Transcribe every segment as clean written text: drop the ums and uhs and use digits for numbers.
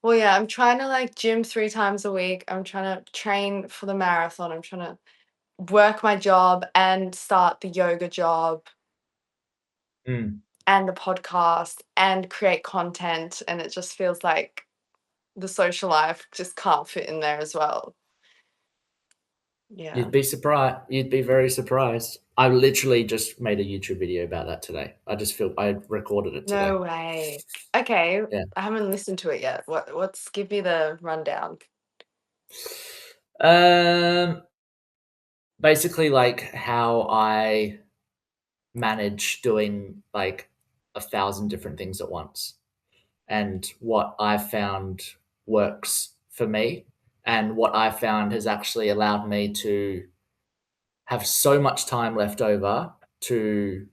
Well, yeah, I'm trying to like gym 3 times a week. I'm trying to train for the marathon. I'm trying to work my job and start the yoga job Mm. and the podcast and create content. And it just feels like the social life just can't fit in there as well. Yeah. You'd be surprised. You'd be very surprised. I literally just made a YouTube video about that today. I recorded it today. No way. Okay. Yeah. I haven't listened to it yet. What's give me the rundown? Um, Basically, like how I manage doing like 1,000 different things at once, and what I found works for me, and what I found has actually allowed me to have so much time left over to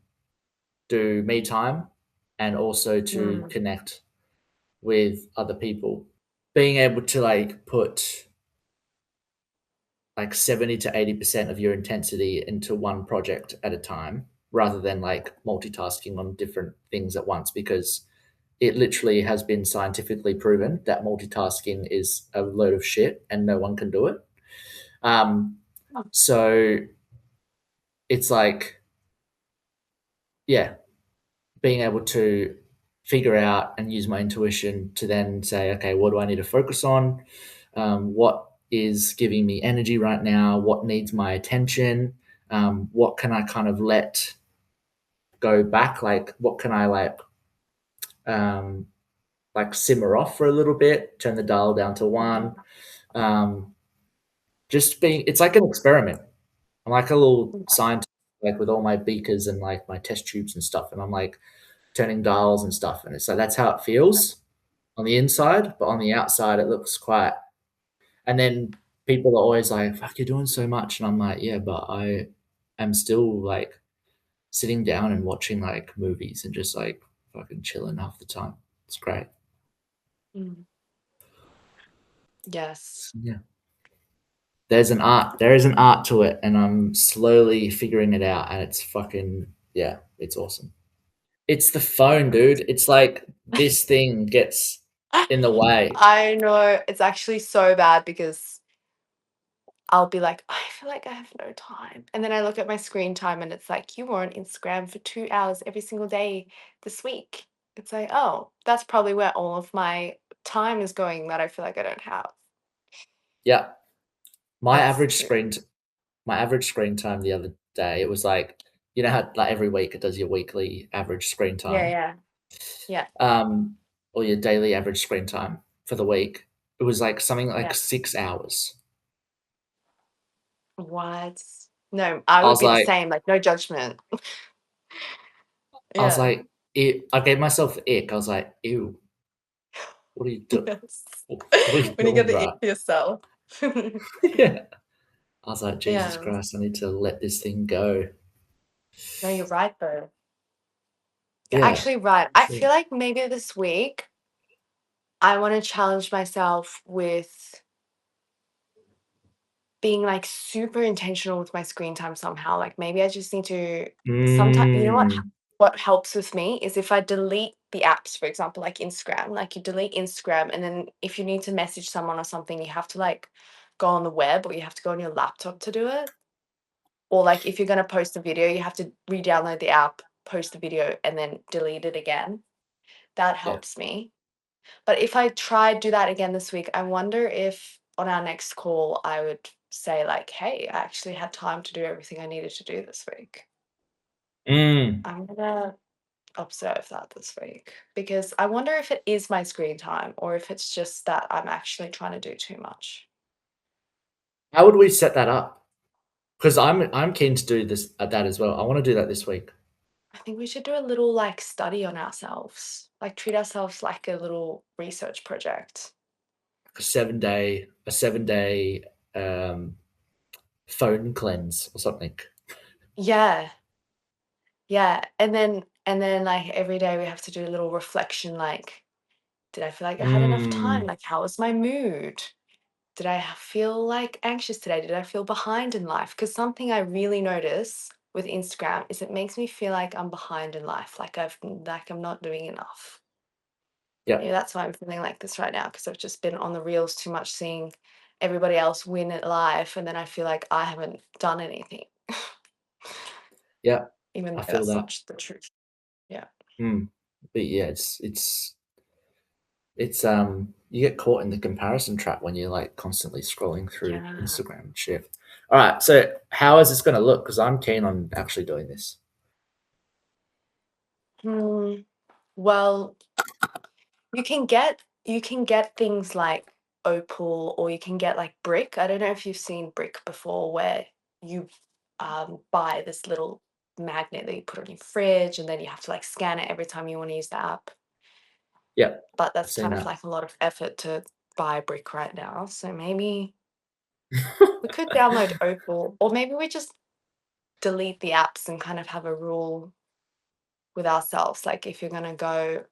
do me time and also to Mm, connect with other people. Being able to like put like 70 to 80% of your intensity into one project at a time rather than like multitasking on different things at once, because it literally has been scientifically proven that multitasking is a load of shit and no one can do it. Um, oh, so it's like, yeah, being able to figure out and use my intuition to then say, okay, what do I need to focus on? What is giving me energy right now? What needs my attention? What can I kind of let go back? Like, what can I um, like simmer off for a little bit, turn the dial down to one. mm, Um, just being, it's like an experiment. I'm like a little mm. scientist, like with all my beakers and like my test tubes and stuff. And I'm like turning dials and stuff. And it's like, that's how it feels on the inside, but on the outside, it looks quite. And then people are always like, fuck, you're doing so much. And I'm like, yeah, but I am still like sitting down and watching like movies and just like fucking chilling half the time. It's great. Mm. Yes. So, yeah. There is an art to it, and I'm slowly figuring it out, and it's fucking, yeah, it's awesome. It's the phone, dude. It's like this thing gets in the way. I know it's actually so bad because I'll be like, I feel like I have no time. And then I look at my screen time and it's like, you were on Instagram for 2 hours every single day this week. It's like, oh, that's probably where all of my time is going that I feel like I don't have. Yeah. My That's average true. screen my average screen time the other day, it was like, you know how like every week it does your weekly average screen Yeah, time, yeah, yeah, um, or your daily average screen time for the week. It was like something like yeah. 6 hours. What? No, I I would was be the like, same, like no judgment. I was Yeah. like, I gave myself the ick. I was like, ew, what are you do? Yes. What are you When you get doing, the ick bro? for yourself. Yeah. I was like, Jesus Yeah. Christ, I need to let this thing go. No, you're right though. You're Yeah, actually right. for I sure. feel like maybe this week I want to challenge myself with being like super intentional with my screen time somehow. Like maybe I just need to sometimes, you know Mm, what helps with me is if I delete the apps, for example, like Instagram, like you delete Instagram and then if you need to message someone or something, you have to like go on the web or you have to go on your laptop to do it. Or like if you're going to post a video, you have to re-download the app, post the video and then delete it again. That yeah. helps me. But if I try do that again this week, I wonder if on our next call I would say like, "Hey, I actually had time to do everything I needed to do this week." Mm. I'm gonna observe that this week because I wonder if it is my screen time or if it's just that I'm actually trying to do too much. How would we set that up? Because I'm keen to do this that as well. I want to do that this week. I think we should do a little like study on ourselves, like treat ourselves like a little research project. A 7 day um, phone cleanse or something. Yeah, yeah, and then like every day we have to do a little reflection, like did I feel like I had enough time? Mm, Like, how was my mood? Did I feel like anxious today? Did I feel behind in life? Because something I really notice with Instagram is it makes me feel like I'm behind in life, like I'm not doing enough. Yeah. Maybe that's why I'm feeling like this right now because I've just been on the reels too much, seeing everybody else win at life, and then I feel like I haven't done anything, Yeah. even I though feel that's that. not the truth. Yeah. Mm. But yeah, you get caught in the comparison trap when you're like constantly scrolling through Yeah. Instagram and shit. All right, so how is this going to look? Because I'm keen on actually doing this. Hmm. Well, you can get things like opal, or you can get like brick. I don't know if you've seen brick before, where you buy this little magnet that you put on your fridge, and then you have to like scan it every time you want to use the app. Yeah, But I've that's seen kind of that. like a lot of effort to buy brick right now. So maybe we could download opal, or maybe we just delete the apps and kind of have a rule with ourselves. Like if you're gonna go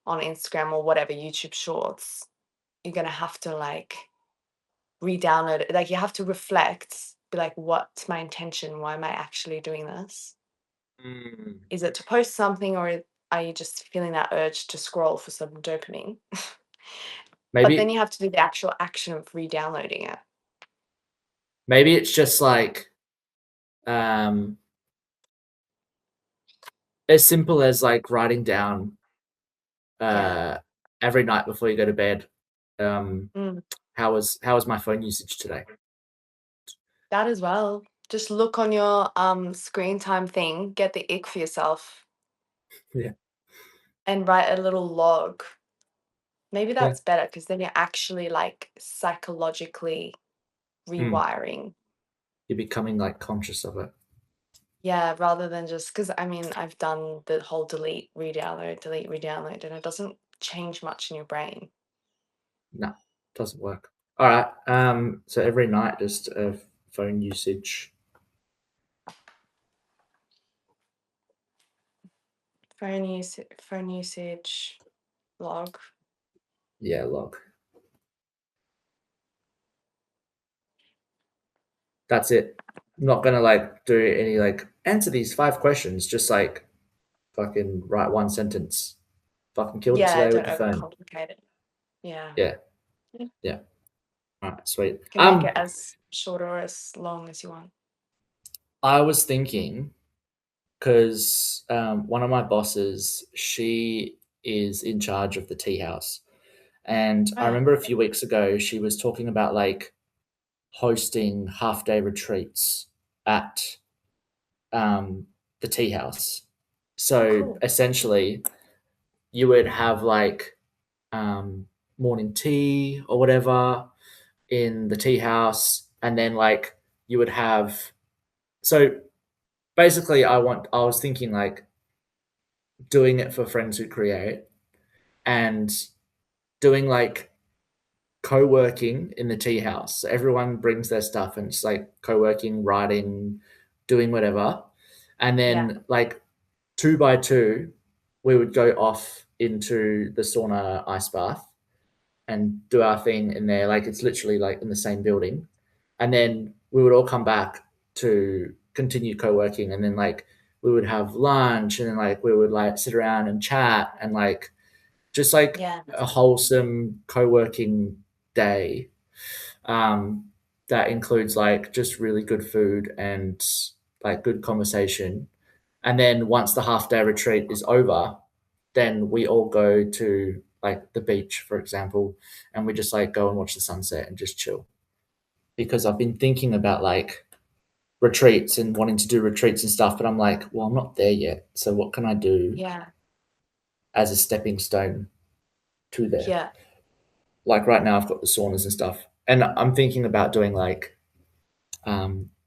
on Instagram or whatever, YouTube Shorts, you're gonna have to like re-download it. Like you have to reflect, be like, what's my intention? Why am I actually doing this? Mm. Is it to post something, or are you just feeling that urge to scroll for some dopamine? But then Maybe you have to do the actual action of re-downloading it. maybe it's just like um, as simple as like writing down Yeah. uh, every night before you go to bed. Um, Mm, how was my phone usage today? that as well. Just look on your screen time thing, get the ick for yourself, Yeah, and write a little log. Maybe yeah. that's better because then you're actually like psychologically Mm. rewiring. You're becoming like conscious of it. Yeah, rather than just because I mean, I've done the whole delete, re-download, and it doesn't change much in your brain. No, doesn't work. All right. So every night, just phone usage. Phone usage log. Yeah, log. That's it. I'm not gonna like do any like answer these 5 questions. Just like fucking write one sentence. Fucking killed it Yeah, today with don't the phone. overcomplicate it. Yeah. Yeah, Yeah. yeah. All right, sweet. Can make it as short or as long as you want. I was thinking because one of my bosses, she is in charge of the tea house, and Oh I yeah. remember a few weeks ago she was talking about like hosting half day retreats at um, the tea house. So Cool. essentially, you would have like um, morning tea or whatever in the tea house, and then like you would have. So basically, I was thinking like doing it for friends who create and doing like co-working in the tea house. So everyone brings their stuff and it's like co-working, writing, doing whatever. And Yeah. then like two by two, we would go off into the sauna ice bath and do our thing in there. Like it's literally like in the same building. And then we would all come back to continue co-working and then like we would have lunch and then like we would like sit around and chat and like just like Yeah. a wholesome co-working day um, that includes like just really good food and like good conversation. And then once the half day retreat is over, then we all go to like the beach, for example, and we just like go and watch the sunset and just chill. Because I've been thinking about like retreats and wanting to do retreats and stuff, but I'm like, well, I'm not there yet. So what can I do Yeah. as a stepping stone to there? Yeah. Like right now, I've got the saunas and stuff, and I'm thinking about doing like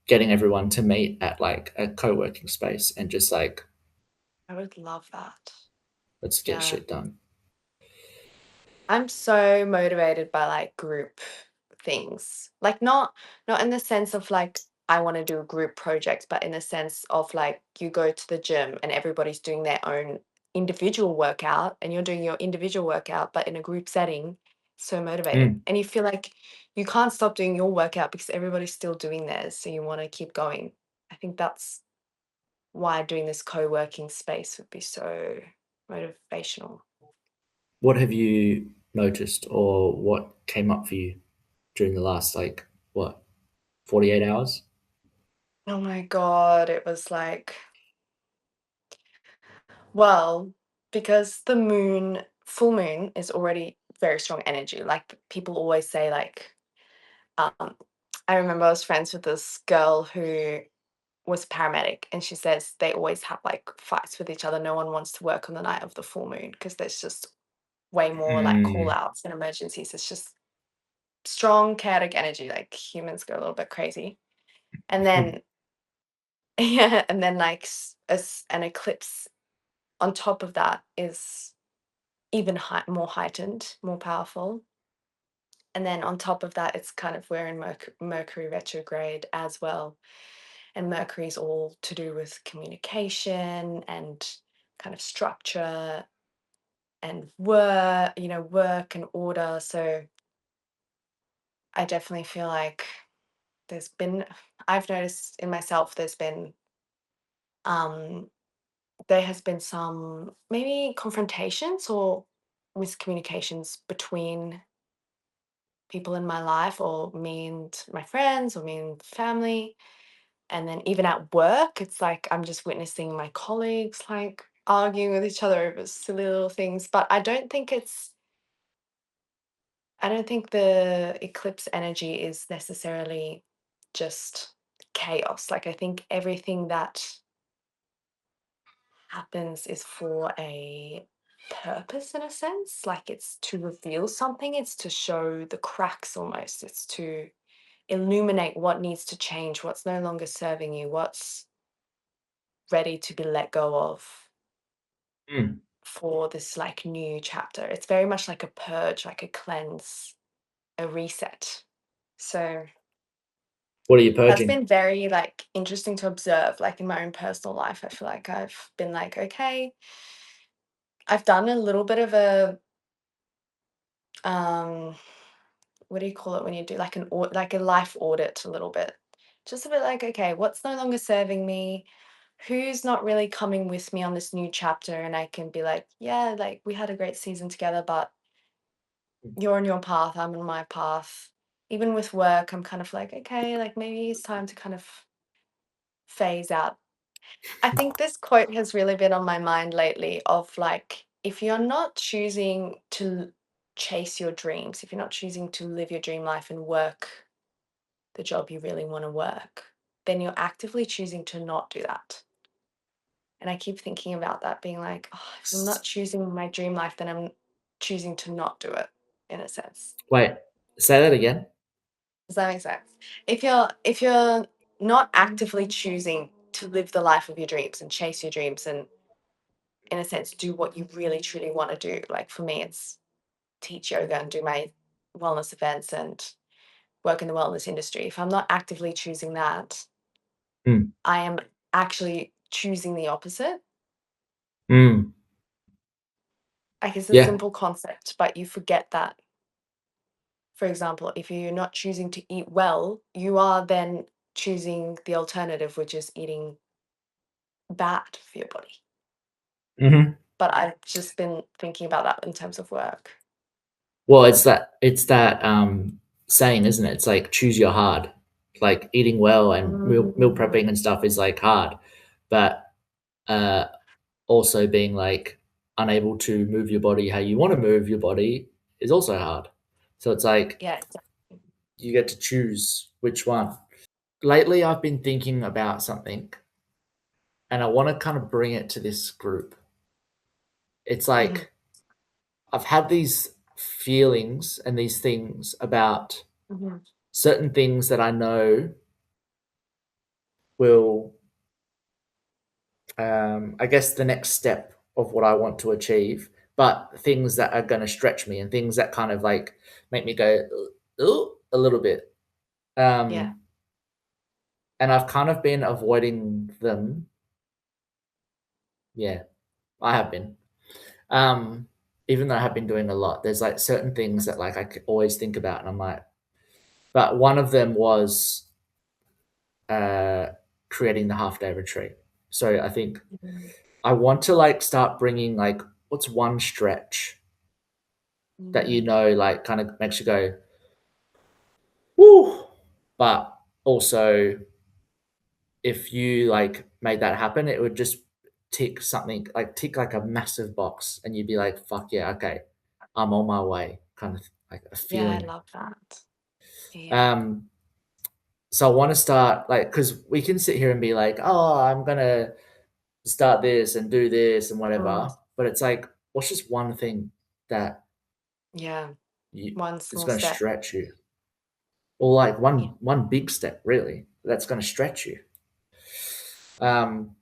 getting everyone to meet at like a co-working space and just like I would love that. let's get Yeah. shit done. I'm so motivated by like group things. Like not in the sense of like I want to do a group project, but in the sense of like you go to the gym and everybody's doing their own individual workout and you're doing your individual workout, but in a group setting. So motivating. Mm, And you feel like you can't stop doing your workout because everybody's still doing theirs. So you want to keep going. I think that's why doing this co-working space would be so motivational. What have you noticed, or what came up for you during the last, like, what, 48 hours? Oh my God, it was like, well, because the moon, full moon is already very strong energy. Like people always say, like, um, I remember I was friends with this girl who was a paramedic, and she says they always have like fights with each other. No one wants to work on the night of the full moon because there's just way more like call Mm. outs and emergencies. It's just strong chaotic energy. Like humans go a little bit crazy. And then yeah, and then like an eclipse on top of that is even more heightened, more powerful. And then on top of that, it's kind of we're in Mercury retrograde as well. And Mercury is all to do with communication and kind of structure and work and order. So I definitely feel like there's been, I've noticed in myself, um, there has been some maybe confrontations or miscommunications between people in my life, or me and my friends, or me and family. And then even at work, it's like I'm just witnessing my colleagues like arguing with each other over silly little things. But I don't think the eclipse energy is necessarily just chaos. Like I think everything that happens is for a purpose in a sense. Like it's to reveal something, it's to show the cracks almost. It's to illuminate what needs to change, what's no longer serving you, what's ready to be let go of Mm. for this like new chapter. It's very much like a purge, like a cleanse, a reset. So What are you that's purging? been very like interesting to observe, like in my own personal life. I feel like I've been like, okay, I've done a little bit of a um what do you call it when you do like like a life audit a little bit. Just a bit like, okay, what's no longer serving me? Who's not really coming with me on this new chapter? And I can be like, yeah, like we had a great season together, but you're on your path, I'm on my path. Even with work, I'm kind of like, okay, like maybe it's time to kind of phase out. I think this quote has really been on my mind lately of like, if you're not choosing to chase your dreams, if you're not choosing to live your dream life and work the job you really want to work, then you're actively choosing to not do that. And I keep thinking about that, being like, oh, if I'm not choosing my dream life, then I'm choosing to not do it in a sense. Wait, say that again. Does that make sense? If you're not actively choosing to live the life of your dreams and chase your dreams and in a sense do what you really truly want to do. Like for me, it's teach yoga and do my wellness events and work in the wellness industry. If I'm not actively choosing that, Mm. I am actually choosing the opposite. Mm. Like it's a Yeah. simple concept, but you forget that. For example, if you're not choosing to eat well, you are then choosing the alternative, which is eating bad for your body. Hmm. But I've just been thinking about that in terms of work. Well, it's that saying, isn't it? It's like choose your hard. Like eating well and meal prepping Mm, and stuff is like hard, but uh, also being like unable to move your body how you want to move your body is also hard. So it's like yeah. you get to choose which one. Lately, I've been thinking about something, and I want to kind of bring it to this group. It's Mhm, like I've had these feelings and these things about mhm, certain things that I know will, I guess, the next step of what I want to achieve, but things that are going to stretch me and things that kind of like make me go, "Ooh," a little bit. yeah. Um, and I've kind of been avoiding them. Yeah, I have been. Um, Even though I have been doing a lot, there's like certain things that like always think about, and I'm like, but one of them was uh, creating the half day retreat. So I think Mhm, I want to like start bringing like what's one stretch? that you Mm. know, like, kind of makes you go, woo. But also, if you like made that happen, it would just tick like a massive box, and you'd be like, fuck yeah, okay, I'm on my way, kind of like a Yeah, I feeling. love that. Yeah. Um, so I want to start like, because we can sit here and be like, oh, I'm gonna start this and do this and Mm. whatever, but it's like, what's just one thing that Yeah. you One is small going to step. stretch you, or like Yeah. one big step really that's going to stretch you. Um,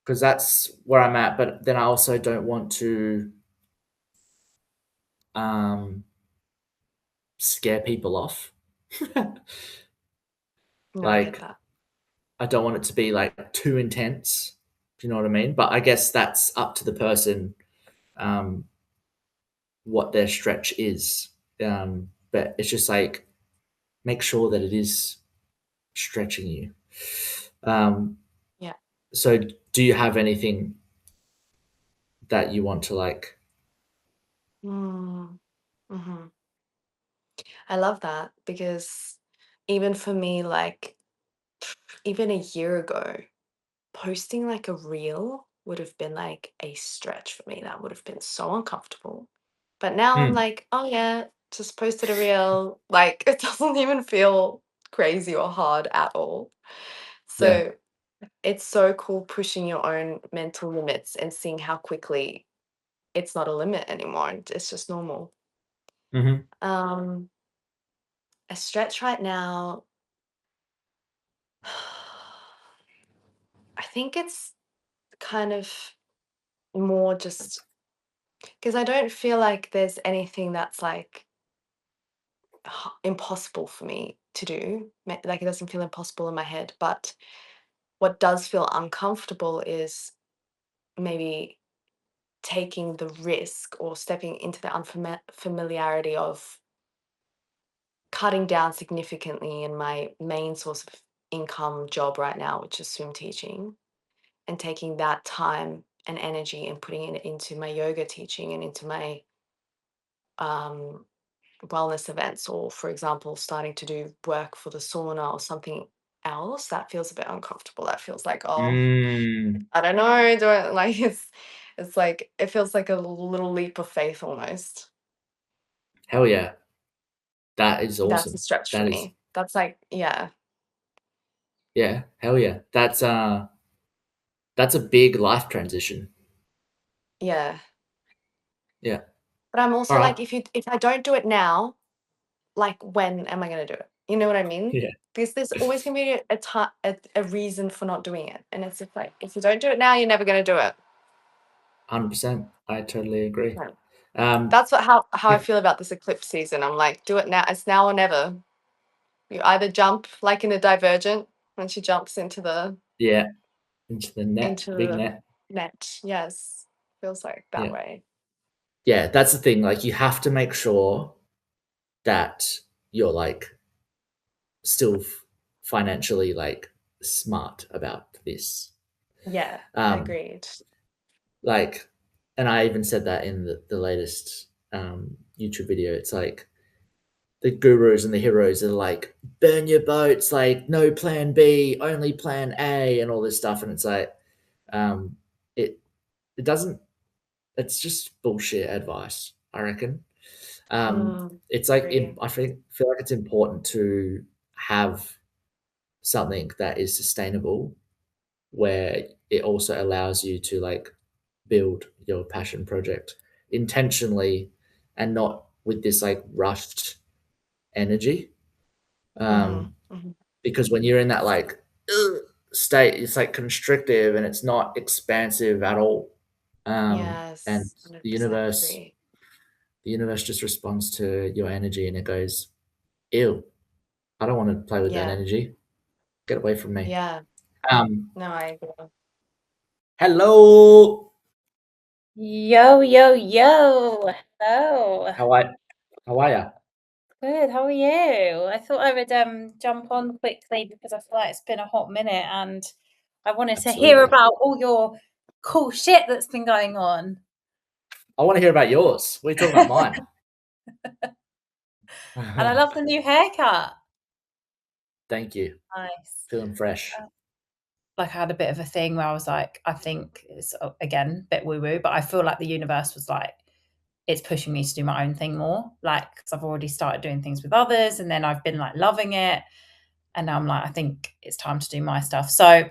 because that's where I'm at. But then I also don't want to um, scare people off. No, I get Like, that. I don't want it to be like too intense. Do you know what I mean? But I guess that's up to the person, um, what their stretch is. But it's just like, make sure that it is stretching you. Um, Yeah. so, do you have anything that you want to like? Mm. Hmm. I love that because even for me, like even a year ago, posting like a reel would have been like a stretch for me. That would have been so uncomfortable. But now I'm Mm, like, oh yeah, just posted a reel. Like it doesn't even feel crazy or hard at all. yeah. So it's so cool pushing your own mental limits and seeing how quickly it's not a limit anymore. It's just normal. Hmm. Um, a stretch right now, I think it's kind of more just because I don't feel like there's anything that's like impossible for me to do. Like it doesn't feel impossible in my head. But what does feel uncomfortable is maybe taking the risk or stepping into the unfamiliarity of cutting down significantly in my main source of income job right now, which is swim teaching, and taking that time and energy and putting it into my yoga teaching and into my um, wellness events, or for example, starting to do work for the sauna or something else that feels a bit uncomfortable. That feels like, oh, Mm, I don't know, do it like it's like it feels like a little leap of faith almost. hell yeah, that is That's a awesome. stretch for That is, me. That's like, yeah, yeah, hell yeah. That's a big life transition. yeah. Yeah. But I'm All also right. like, if I don't do it now, like when am I gonna do it? You know what I mean? Yeah. Because there's always gonna be a time, a reason for not doing it, and it's just like if you don't do it now, you're never gonna do it. 100%. I totally agree. Right. Um, That's what how I yeah. feel about this eclipse season. I'm like, do it now. It's now or never. You either jump like in a divergent when she jumps Yeah. Into the net, into big the net. net. Yes, feels like that Yeah. way. Yeah. That's the thing. Like, you have to make sure that you're like still financially like smart about this. Yeah, Um, agreed. like, and I even said that in the latest YouTube video. It's like, the gurus and the heroes are like, burn your boats, like no plan B, only plan A, and all this stuff. And it's like, um, it it doesn't. It's just bullshit advice, I reckon. Mm, It's like, agree. I think feel like it's important to have something that is sustainable, where it also allows you to like build your passion project intentionally, and not with this like rushed energy. Mm-hmm, Um, mm-hmm. because when you're in that like "Ugh," state, it's like constrictive and it's not expansive at all. And Yes, the 100% universe, agree. the universe just responds to your energy, and it goes, "Ew, I don't want to play with that Yeah, energy. Get away from me." yeah. Um, No, I agree. hello, Yo, yo, yo. Hello. how I how are ya? Good. How are you? I thought I would jump on quickly because I feel like it's been a hot minute and I wanted to hear Absolutely. about all your cool shit that's been going on. I want to hear about yours. What are you talking about mine? And I love the new haircut. Thank you. Nice. Feeling fresh. Like I had a bit of a thing where I was like, I think it's again a bit woo woo, but I feel like the universe was like, it's pushing me to do my own thing more. Like, because I've already started doing things with others, and then I've been like loving it, and now I'm like, I think it's time to do my stuff. So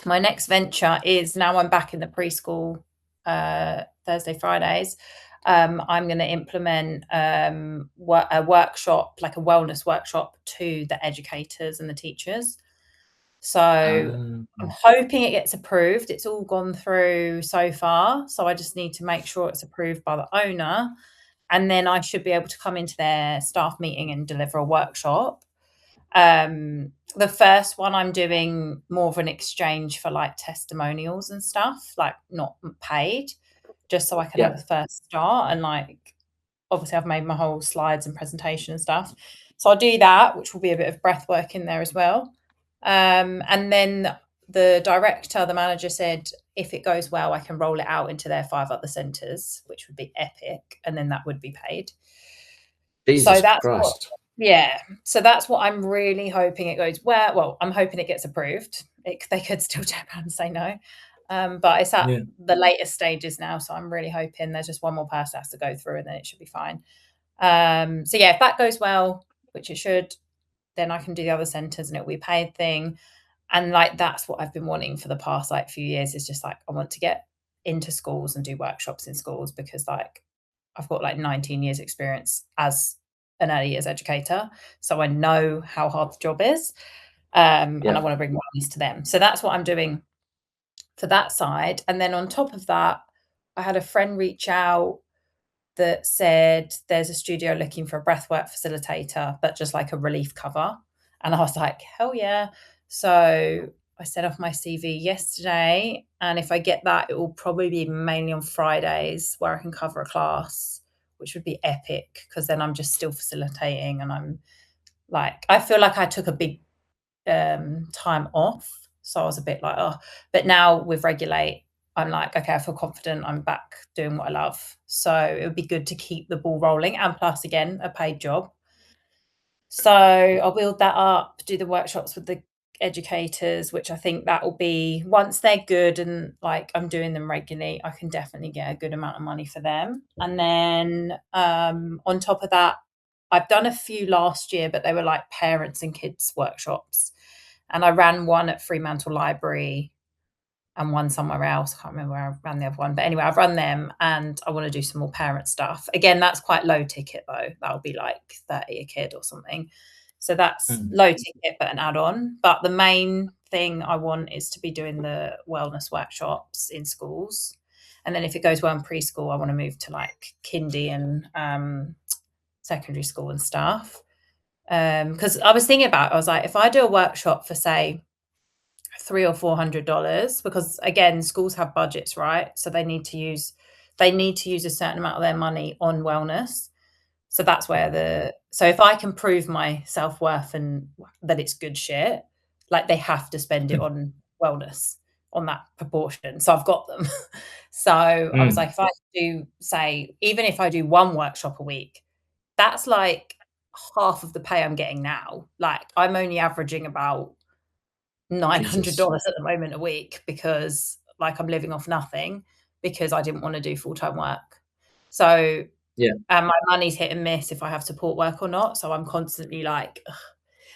my next venture is, now I'm back in the preschool Thursday, Fridays. I'm going to implement a workshop, like a wellness workshop, to the educators and the teachers. So I'm hoping it gets approved. It's all gone through so far. So I just need to make sure it's approved by the owner. And then I should be able to come into their staff meeting and deliver a workshop. The first one I'm doing more of an exchange for like testimonials and stuff, like not paid, just so I can have a first start. And like, obviously I've made my whole slides and presentation and stuff. So I'll do that, which will be a bit of breath work in there as well. And then the director, the manager said, if it goes well, I can roll it out into their 5 other centres, which would be epic. And then that would be paid. Jesus So that's Christ. so that's what I'm really hoping it goes well. Well, I'm hoping it gets approved. They could still turn around and say no. But it's at the latest stages now. So I'm really hoping there's just one more person has to go through and then it should be fine. So yeah, if that goes well, which it should, then I can do the other centres and it'll be a paid thing. And like, that's what I've been wanting for the past like few years, is just like, I want to get into schools and do workshops in schools, because like I've got like 19 years experience as an early years educator. So I know how hard the job is. And I want to bring wellness to them. So that's what I'm doing for that side. And then on top of that, I had a friend reach out that said there's a studio looking for a breathwork facilitator, but just like a relief cover. And I was like, hell yeah. So I sent off my CV yesterday. And if I get that, it will probably be mainly on Fridays, where I can cover a class, which would be epic, because then I'm just still facilitating. And I'm like, I feel like I took a big time off. So I was a bit like, oh, but now with Regulate, I'm like, okay, I feel confident. I'm back doing what I love. So it would be good to keep the ball rolling. And plus, again, a paid job. So I'll build that up, do the workshops with the educators, which I think that will be, once they're good and like I'm doing them regularly, I can definitely get a good amount of money for them. And then on top of that, I've done a few last year, but they were like parents and kids workshops. And I ran one at Fremantle Library and one somewhere else. I can't remember where I ran the other one. But anyway, I've run them and I want to do some more parent stuff. Again, that's quite low ticket though. That'll be like 30 a kid or something. So that's low ticket, but an add-on. But the main thing I want is to be doing the wellness workshops in schools. And then if it goes well in preschool, I want to move to like kindy and secondary school and stuff. Because I was thinking about, I was like, if I do a workshop for say $300 or $400, because again, schools have budgets, right? So they need to use a certain amount of their money on wellness. So that's where so if I can prove my self-worth and that it's good shit, like they have to spend it on wellness on that proportion. So I've got them. So I was like, if I do, say, even if I do one workshop a week, that's like half of the pay I'm getting now. Like I'm only averaging about $900 at the moment a week, because like I'm living off nothing, because I didn't want to do full-time work. So and my money's hit and miss if I have support work or not. So I'm constantly like, ugh.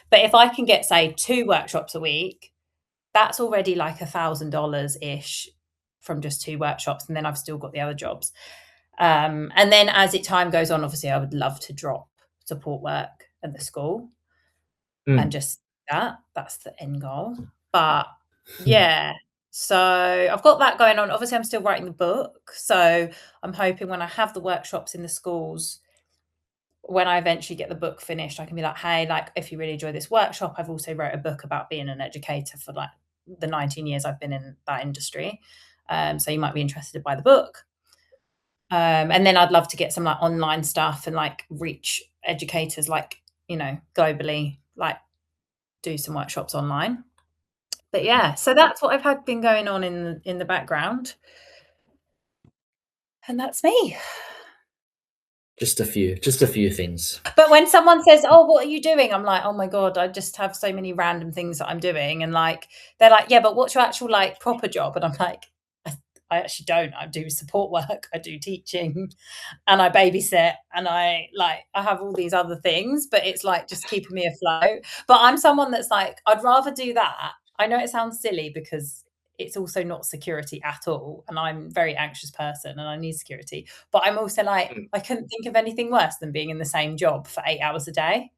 But if I can get say 2 workshops a week, that's already like $1,000 ish from just 2 workshops, and then I've still got the other jobs. And then as time goes on, obviously I would love to drop support work at the school and just that's the end goal. But yeah, so I've got that going on. Obviously I'm still writing the book, so I'm hoping when I have the workshops in the schools, when I eventually get the book finished, I can be like, hey, like if you really enjoy this workshop, I've also wrote a book about being an educator for like the 19 years I've been in that industry. So you might be interested by the book. And then I'd love to get some like online stuff and like reach educators, like, you know, globally, like do some workshops online. But yeah, so that's what I've been going on in the background. And that's me. Just a few things. But when someone says, "Oh, what are you doing?" I'm like, "Oh my God, I just have so many random things that I'm doing." And like, they're like, "Yeah, but what's your actual like proper job?" And I'm like, I actually don't. I do support work, I do teaching, and I babysit, and I have all these other things, but it's like just keeping me afloat. But I'm someone that's like, I'd rather do that. I know it sounds silly because it's also not security at all. And I'm a very anxious person and I need security. But I'm also like, I couldn't think of anything worse than being in the same job for 8 hours a day.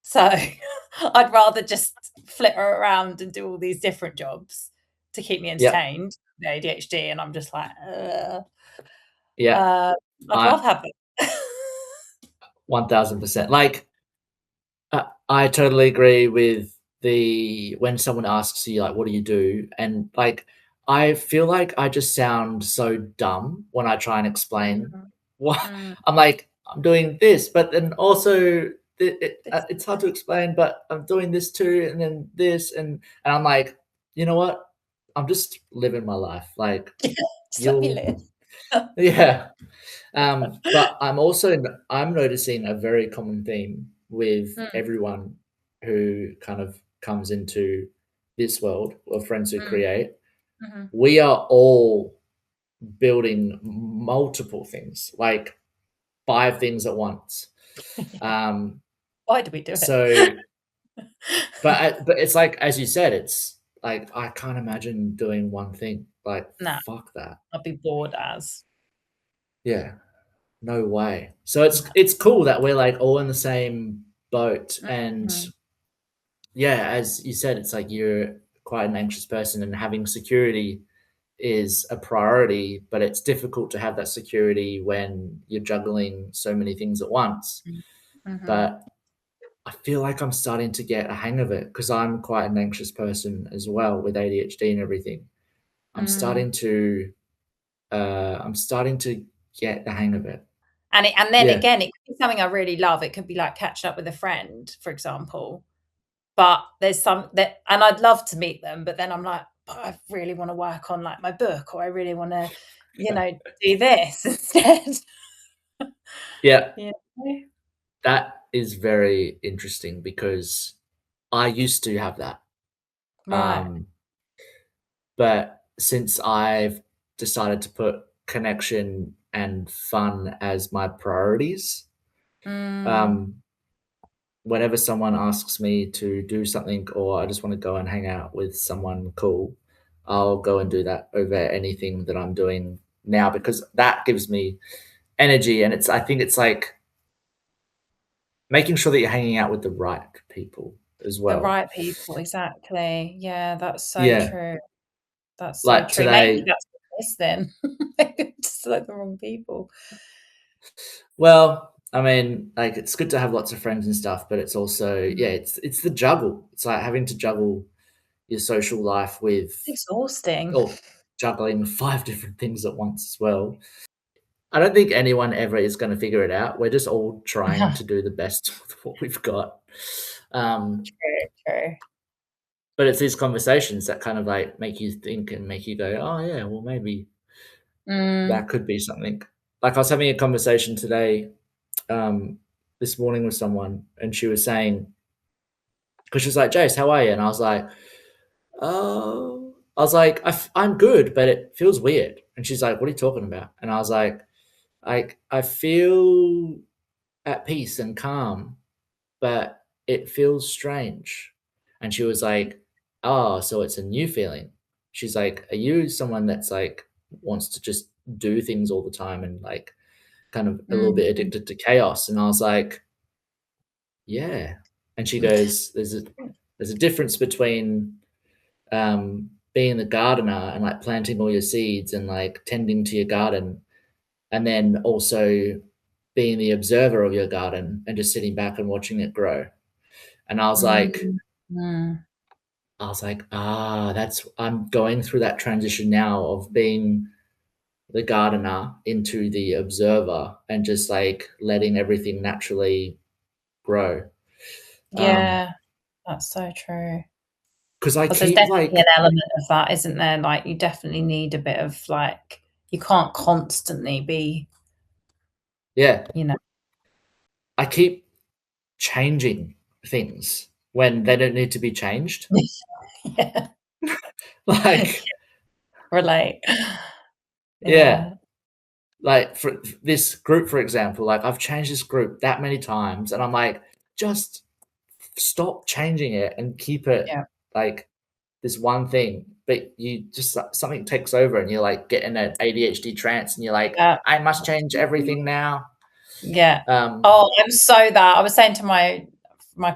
So I'd rather just flitter around and do all these different jobs to keep me entertained. The ADHD, and I'm just like, Yeah. I'd rather have it. 1000%. Like, I totally agree with when someone asks you, like, what do you do? And like, I feel like I just sound so dumb when I try and explain what I'm like, I'm doing this, but then also it's hard to explain, but I'm doing this too, and then this, and I'm like, you know what? I'm just living my life. Like, Just let me live. yeah. But I'm noticing a very common theme with everyone who kind of comes into this world of friends who create. We are all building multiple things, like 5 things at once. Why do we do it? So, but it's like, as you said, it's like I can't imagine doing one thing. Like, Nah, fuck that. I'll be bored as. Yeah. No way. So it's cool that we're like all in the same boat, and yeah, as you said, it's like you're quite an anxious person, and having security is a priority, but it's difficult to have that security when you're juggling so many things at once. But I feel like I'm starting to get a hang of it because I'm quite an anxious person as well with ADHD and everything. I'm starting to get the hang of it. And then again, it could be something I really love. It could be like catching up with a friend, for example. But there's some that, and I'd love to meet them, but then I'm like, I really want to work on like my book, or I really want to, do this instead. Yeah. Yeah. That is very interesting because I used to have that. Right. But since I've decided to put connection and fun as my priorities, whenever someone asks me to do something or I just want to go and hang out with someone cool, I'll go and do that over anything that I'm doing now because that gives me energy. And I think it's like making sure that you're hanging out with the right people as well. The right people, exactly. Yeah, that's so Yeah. true. That's so Like true. today, Maybe that's this then. Just like the wrong people. well, I mean, like it's good to have lots of friends and stuff, but it's also it's the juggle. It's like having to juggle your social life with It's exhausting. juggling 5 different things at once as well. I don't think anyone ever is going to figure it out. We're just all trying to do the best with what we've got. True. But it's these conversations that kind of like make you think and make you go, oh yeah, well maybe that could be something. Like I was having a conversation today, this morning with someone, and she was saying, because she was like, Jace, how are you? And I was like, oh, I'm good, but it feels weird. And she's like, what are you talking about? And I was like, I feel at peace and calm, but it feels strange. And she was like, oh, so it's a new feeling. She's like, are you someone that's like wants to just do things all the time and like kind of a little bit addicted to chaos? And I was like, yeah. And she goes, there's a difference between being the gardener and like planting all your seeds and like tending to your garden, and then also being the observer of your garden and just sitting back and watching it grow. And I was like, I'm going through that transition now of being the gardener into the observer and just like letting everything naturally grow. Yeah, that's so true. Because I There's keep definitely like, an element of that, isn't there? Like you definitely need a bit of like you can't constantly be, Yeah. you know. I keep changing things when they don't need to be changed. Yeah. Like, Relate. yeah. Like for this group, for example, like I've changed this group that many times, and I'm like, just stop changing it and keep it Yeah. like this one thing. But you just something takes over, and you're like getting an ADHD trance, and you're like, Yeah. I must change everything now. Yeah. Um, Oh, I'm so that. I was saying to my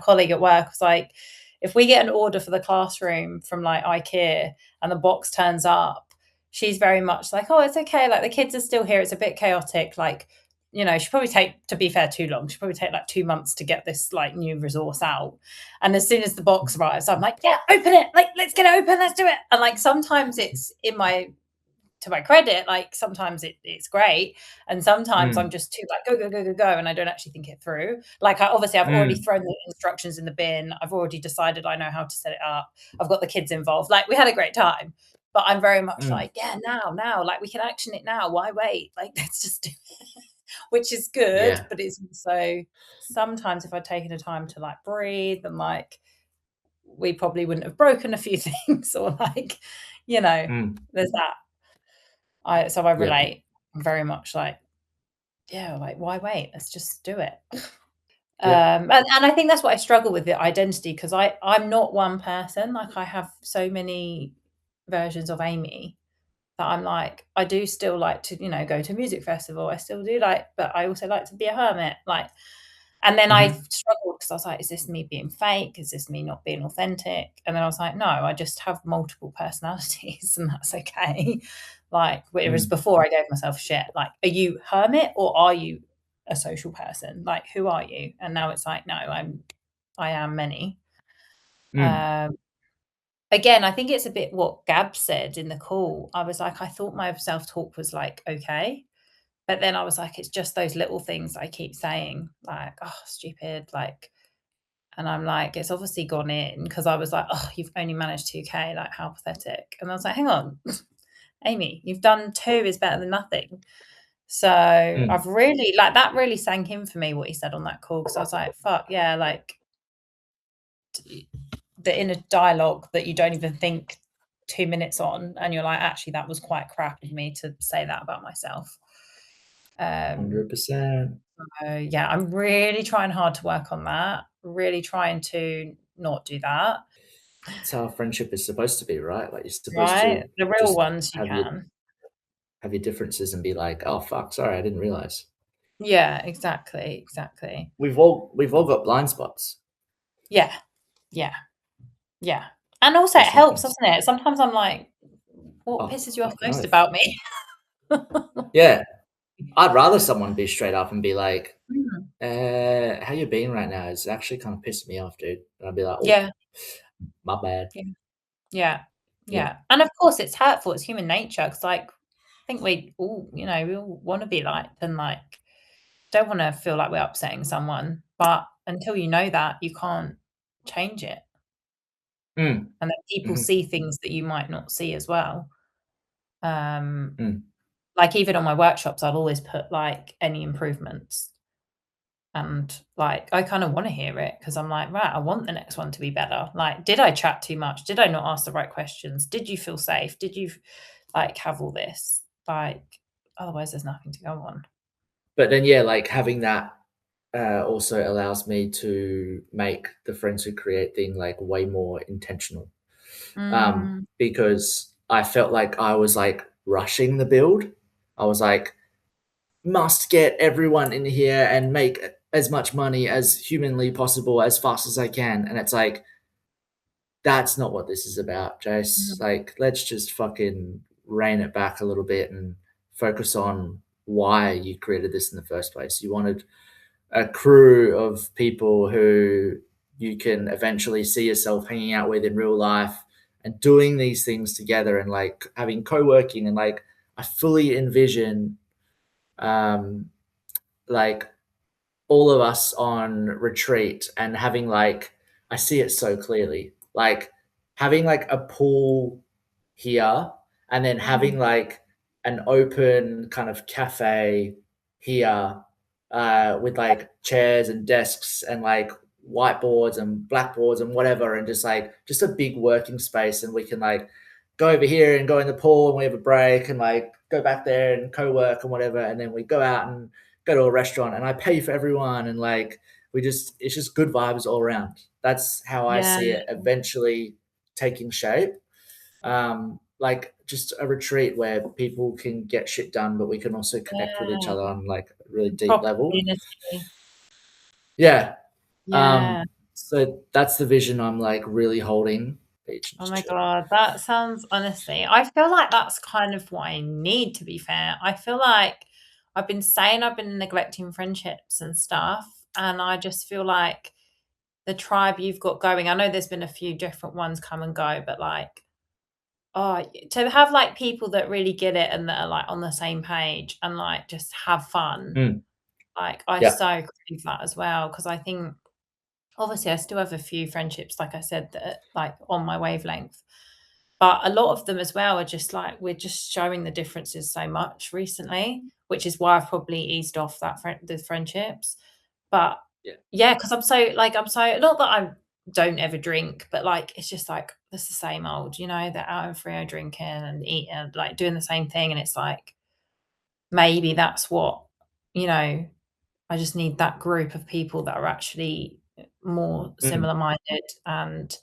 colleague at work, I was like, if we get an order for the classroom from like IKEA and the box turns up, she's very much like, oh, it's okay. Like the kids are still here. It's a bit chaotic. Like, you know, she probably take, to be fair, too long. She probably take like 2 months to get this like new resource out. And as soon as the box arrives, I'm like, yeah, open it. Like, let's get it open. Let's do it. And like sometimes it's to my credit, like sometimes it's great, and sometimes I'm just too like go, and I don't actually think it through. Like I've already thrown the instructions in the bin. I've already decided I know how to set it up. I've got the kids involved. Like we had a great time, but I'm very much like, yeah, now, like we can action it now. Why wait? Like let's just do it. Which is good, yeah. but it's also sometimes if I'd taken the time to like breathe and like we probably wouldn't have broken a few things or like, you know, there's that. I Yeah. relate. I'm very much like, yeah, like why wait? Let's just do it. Yeah. And I think that's what I struggle with the identity because I'm not one person. Like I have so many versions of Amy that I'm like, I do still like to, you know, go to a music festival. I still do like, but I also like to be a hermit. Like, and then I struggled because I was like, is this me being fake? Is this me not being authentic? And then I was like, no, I just have multiple personalities and that's okay. Like, whereas before I gave myself shit. Like, are you hermit or are you a social person? Like, who are you? And now it's like, no, I am many. Again, I think it's a bit what Gab said in the call. I was like, I thought my self-talk was like, okay. But then I was like, it's just those little things I keep saying, like, oh, stupid, like, and I'm like, it's obviously gone in because I was like, oh, you've only managed 2K, like, how pathetic. And I was like, hang on, Amy, you've done 2 is better than nothing. So I've really, like, that really sank in for me what he said on that call because I was like, fuck, yeah, like, the inner dialogue that you don't even think 2 minutes on, and you're like, actually, that was quite crap of me to say that about myself. 100%. Yeah, I'm really trying hard to work on that. Really trying to not do that. That's how friendship is supposed to be, right? Like you're supposed Right? to The real just ones you have your can. differences and be like, oh fuck, sorry, I didn't realize. Yeah, exactly. We've all got blind spots. Yeah. Yeah. Yeah. And also it There's some helps, things. doesn't it? Sometimes I'm like, what Oh, pisses you off fucking most oath. about me? Yeah. I'd rather someone be straight up and be like, Mm. how you been right now is actually kind of pissing me off, dude. And I'd be like, oh, Yeah. my bad. Yeah. Yeah. Yeah. And of course it's hurtful. It's human nature. Cause like I think we all, you know, we all want to be liked and like don't want to feel like we're upsetting someone. But until you know that, you can't change it. Mm. And then people Mhm. see things that you might not see as well. Mm. Like even on my workshops, I've always put like any improvements. And like I kind of want to hear it because I'm like, right, I want the next one to be better. Like, did I chat too much? Did I not ask the right questions? Did you feel safe? Did you like have all this? Like, otherwise there's nothing to go on. But then, yeah, like having that also allows me to make the friends who create thing like way more intentional. Mm, Because I felt like I was like rushing the build. I was like, must get everyone in here and make as much money as humanly possible as fast as I can. And it's like, that's not what this is about, Jace. mm, Like, let's just fucking rein it back a little bit and focus on why you created this in the first place. You wanted a crew of people who you can eventually see yourself hanging out with in real life and doing these things together and like having co-working and like I fully envision um like all of us on retreat and having like I see it so clearly like having like a pool here and then having mm, like an open kind of cafe here with like chairs and desks and like whiteboards and blackboards and whatever, and just a big working space, and we can like go over here and go in the pool and we have a break and like go back there and co-work and whatever, and then we go out and go to a restaurant and I pay for everyone, and like it's just good vibes all around. That's how I Yeah. see it eventually taking shape. Like just a retreat where people can get shit done, but we can also connect with each Yeah. other on like a really deep Proper level. community. Yeah. Yeah. So that's the vision I'm like really holding. Beach and Oh just my chill. God, that sounds honestly, I feel like that's kind of what I need, to be fair. I feel like I've been saying I've been neglecting friendships and stuff, and I just feel like the tribe you've got going, I know there's been a few different ones come and go, but like, oh, to have like people that really get it and that are like on the same page and like just have fun, Mm, like I yeah. so crave that as well. Because I think obviously I still have a few friendships, like I said, that are like on my wavelength. But a lot of them as well are just like we're just showing the differences so much recently, which is why I've probably eased off the friendships. But Yeah. yeah, because I'm so not that I don't ever drink, but like it's just like it's the same old, they're out in Frio drinking and eating, like doing the same thing, and it's like maybe that's what, I just need that group of people that are actually more Mm, similar minded and